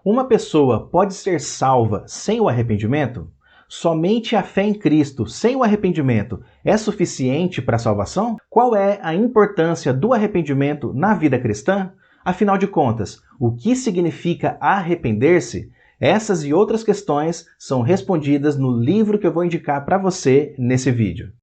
Uma pessoa pode ser salva sem o arrependimento? Somente a fé em Cristo, sem o arrependimento, é suficiente para a salvação? Qual é a importância do arrependimento na vida cristã? Afinal de contas, o que significa arrepender-se? Essas e outras questões são respondidas no livro que eu vou indicar para você nesse vídeo.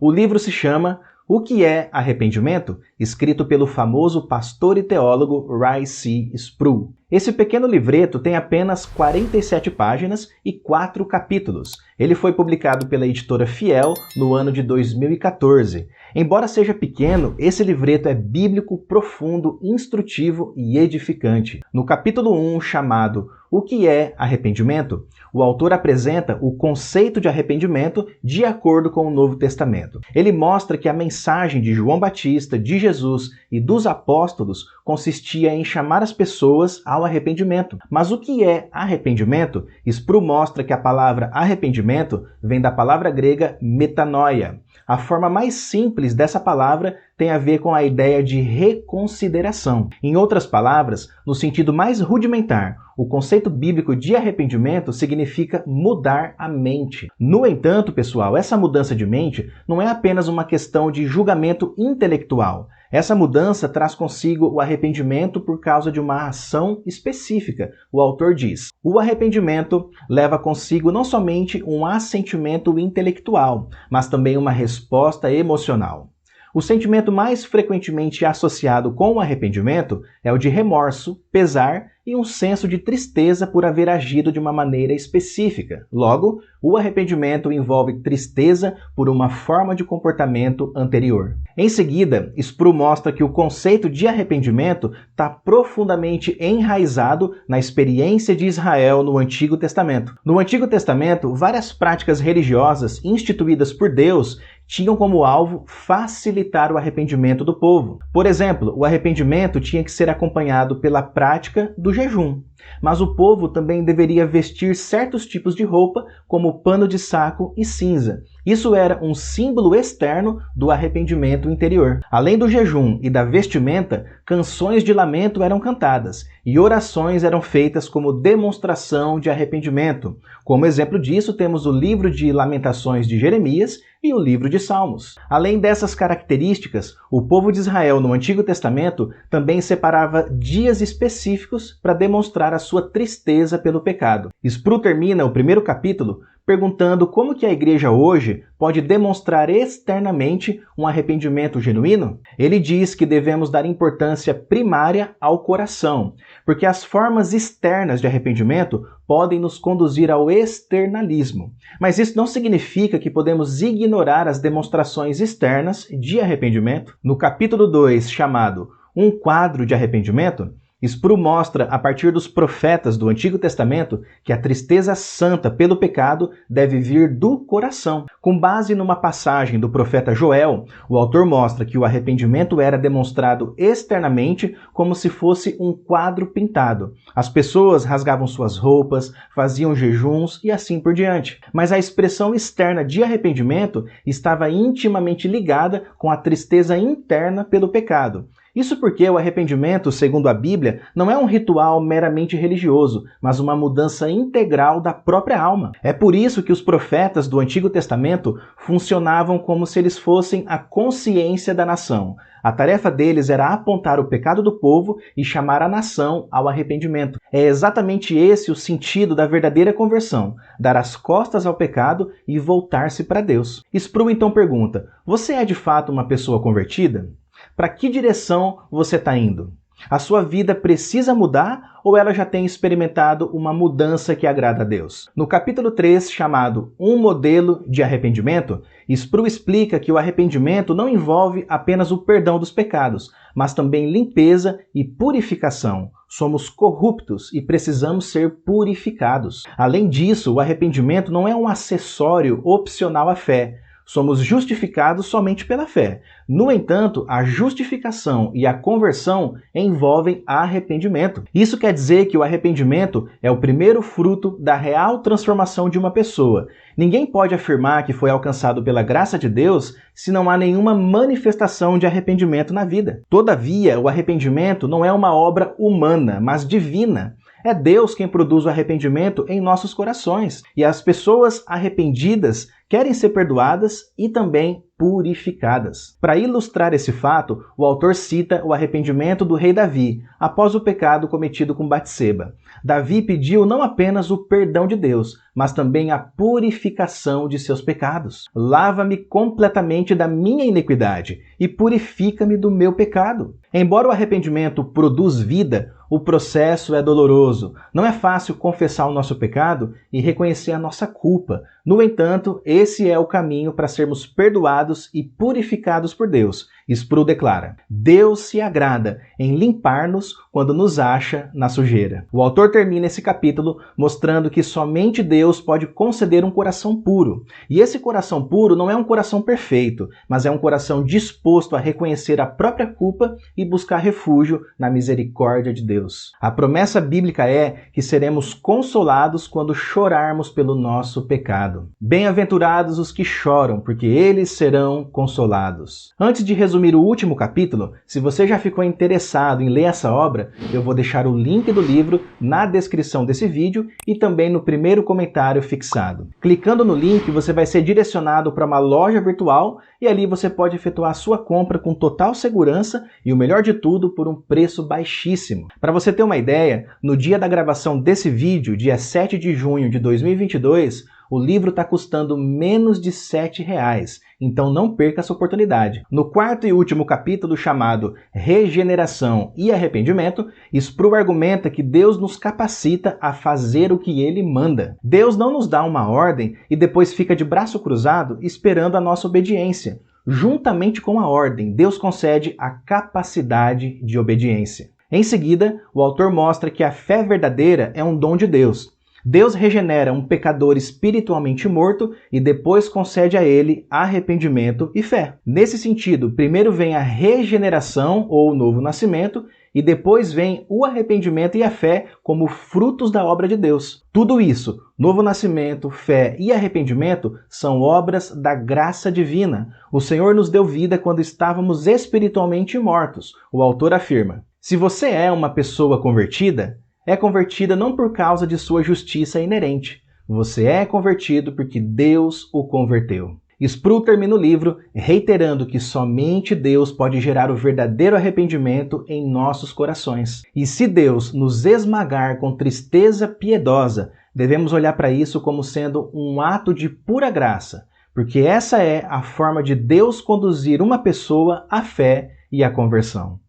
O livro se chama O que é Arrependimento?, escrito pelo famoso pastor e teólogo R.C. Sproul. Esse pequeno livreto tem apenas 47 páginas e 4 capítulos. Ele foi publicado pela editora Fiel no ano de 2014. Embora seja pequeno, esse livreto é bíblico, profundo, instrutivo e edificante. No capítulo 1, chamado O que é Arrependimento?, o autor apresenta o conceito de arrependimento de acordo com o Novo Testamento. Ele mostra que a mensagem de João Batista, de Jesus e dos apóstolos consistia em chamar as pessoas ao arrependimento. Mas o que é arrependimento? Sproul mostra que a palavra arrependimento vem da palavra grega metanoia. A forma mais simples dessa palavra tem a ver com a ideia de reconsideração. Em outras palavras, no sentido mais rudimentar, o conceito bíblico de arrependimento significa mudar a mente. No entanto, pessoal, essa mudança de mente não é apenas uma questão de julgamento intelectual. Essa mudança traz consigo o arrependimento por causa de uma ação específica. O autor diz: o arrependimento leva consigo não somente um assentimento intelectual, mas também uma resposta emocional. O sentimento mais frequentemente associado com o arrependimento é o de remorso, pesar e um senso de tristeza por haver agido de uma maneira específica. Logo, o arrependimento envolve tristeza por uma forma de comportamento anterior. Em seguida, Sproul mostra que o conceito de arrependimento está profundamente enraizado na experiência de Israel no Antigo Testamento. No Antigo Testamento, várias práticas religiosas instituídas por Deus tinham como alvo facilitar o arrependimento do povo. Por exemplo, o arrependimento tinha que ser acompanhado pela prática do jejum. Mas o povo também deveria vestir certos tipos de roupa, como pano de saco e cinza. Isso era um símbolo externo do arrependimento interior. Além do jejum e da vestimenta, canções de lamento eram cantadas e orações eram feitas como demonstração de arrependimento. Como exemplo disso, temos o livro de Lamentações de Jeremias e o livro de Salmos. Além dessas características, o povo de Israel no Antigo Testamento também separava dias específicos para demonstrar a sua tristeza pelo pecado. Sproul termina o primeiro capítulo perguntando como que a igreja hoje pode demonstrar externamente um arrependimento genuíno. Ele diz que devemos dar importância primária ao coração, porque as formas externas de arrependimento podem nos conduzir ao externalismo. Mas isso não significa que podemos ignorar as demonstrações externas de arrependimento. No capítulo 2, chamado Um Quadro de Arrependimento, Sproul mostra, a partir dos profetas do Antigo Testamento, que a tristeza santa pelo pecado deve vir do coração. Com base numa passagem do profeta Joel, o autor mostra que o arrependimento era demonstrado externamente como se fosse um quadro pintado. As pessoas rasgavam suas roupas, faziam jejuns e assim por diante. Mas a expressão externa de arrependimento estava intimamente ligada com a tristeza interna pelo pecado. Isso porque o arrependimento, segundo a Bíblia, não é um ritual meramente religioso, mas uma mudança integral da própria alma. É por isso que os profetas do Antigo Testamento funcionavam como se eles fossem a consciência da nação. A tarefa deles era apontar o pecado do povo e chamar a nação ao arrependimento. É exatamente esse o sentido da verdadeira conversão: dar as costas ao pecado e voltar-se para Deus. Sproul então pergunta: você é de fato uma pessoa convertida? Para que direção você está indo? A sua vida precisa mudar ou ela já tem experimentado uma mudança que agrada a Deus? No capítulo 3, chamado Um Modelo de Arrependimento, Sproul explica que o arrependimento não envolve apenas o perdão dos pecados, mas também limpeza e purificação. Somos corruptos e precisamos ser purificados. Além disso, o arrependimento não é um acessório opcional à fé. somos justificados somente pela fé. No entanto, a justificação e a conversão envolvem arrependimento. Isso quer dizer que o arrependimento é o primeiro fruto da real transformação de uma pessoa. Ninguém pode afirmar que foi alcançado pela graça de Deus se não há nenhuma manifestação de arrependimento na vida. Todavia, o arrependimento não é uma obra humana, mas divina. É Deus quem produz o arrependimento em nossos corações. E as pessoas arrependidas querem ser perdoadas e também purificadas. Para ilustrar esse fato, o autor cita o arrependimento do rei Davi, após o pecado cometido com Batseba. Davi pediu não apenas o perdão de Deus, mas também a purificação de seus pecados. Lava-me completamente da minha iniquidade e purifica-me do meu pecado. Embora o arrependimento produza vida, o processo é doloroso. Não é fácil confessar o nosso pecado e reconhecer a nossa culpa. No entanto, esse é o caminho para sermos perdoados e purificados por Deus. Sproul declara: Deus se agrada em limpar-nos quando nos acha na sujeira. O autor termina esse capítulo mostrando que somente Deus pode conceder um coração puro. E esse coração puro não é um coração perfeito, mas é um coração disposto a reconhecer a própria culpa e buscar refúgio na misericórdia de Deus. A promessa bíblica é que seremos consolados quando chorarmos pelo nosso pecado. Bem-aventurados os que choram, porque eles serão consolados. Antes de resumir o último capítulo, se você já ficou interessado em ler essa obra, eu vou deixar o link do livro na descrição desse vídeo e também no primeiro comentário fixado. Clicando no link, você vai ser direcionado para uma loja virtual e ali você pode efetuar a sua compra com total segurança e, o melhor de tudo, por um preço baixíssimo. Para você ter uma ideia, no dia da gravação desse vídeo, dia 7 de junho de 2022, o livro está custando menos de R$7, então não perca essa oportunidade. No quarto e último capítulo, chamado Regeneração e Arrependimento, Sproul argumenta que Deus nos capacita a fazer o que Ele manda. Deus não nos dá uma ordem e depois fica de braço cruzado esperando a nossa obediência. Juntamente com a ordem, Deus concede a capacidade de obediência. Em seguida, o autor mostra que a fé verdadeira é um dom de Deus. Deus regenera um pecador espiritualmente morto e depois concede a ele arrependimento e fé. Nesse sentido, primeiro vem a regeneração ou novo nascimento e depois vem o arrependimento e a fé como frutos da obra de Deus. Tudo isso, novo nascimento, fé e arrependimento, são obras da graça divina. O Senhor nos deu vida quando estávamos espiritualmente mortos. O autor afirma: se você é uma pessoa convertida, é convertida não por causa de sua justiça inerente. Você é convertido porque Deus o converteu. Sproul termina o livro reiterando que somente Deus pode gerar o verdadeiro arrependimento em nossos corações. E se Deus nos esmagar com tristeza piedosa, devemos olhar para isso como sendo um ato de pura graça, porque essa é a forma de Deus conduzir uma pessoa à fé e à conversão.